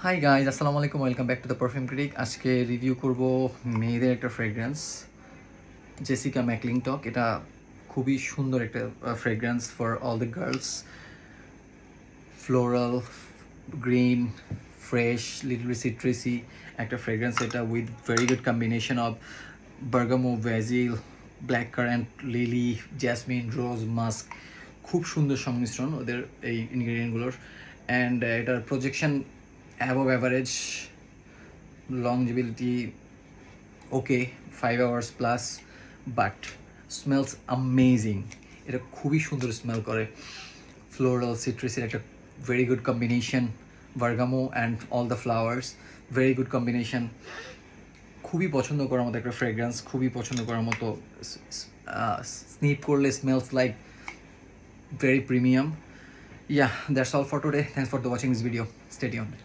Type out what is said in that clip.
High guys, আসসালামু আলাইকুম, welcome back to the perfume critic. আজকে রিভিউ করব মেয়েদের একটা ফ্রেগ্রেন্স, জেসিকা ম্যাকলিনটক। এটা খুবই সুন্দর একটা fragrance for all the girls. Floral, green, fresh, little citrusy একটা ফ্রেগ্রেন্স এটা, with very good combination of bergamot, basil, black currant, lily, jasmine, rose, musk. খুব সুন্দর সংমিশ্রণ ওদের এই ইনগ্রিডিয়েন্টগুলোর। অ্যান্ড এটার projection above average, longevity okay, 5 hours plus, but smells amazing. এটা খুবই সুন্দর স্মেল করে। ফ্লোরাল সিট্রাসের একটা very good combination, bergamot and all the flowers, very good combination. খুবই পছন্দ করার মতো একটা ফ্রেগ্রেন্স, খুবই পছন্দ করার মতো। স্নিপ করলে smells like very premium. Yeah, that's all for today. Thanks for watching this video. Stay tuned.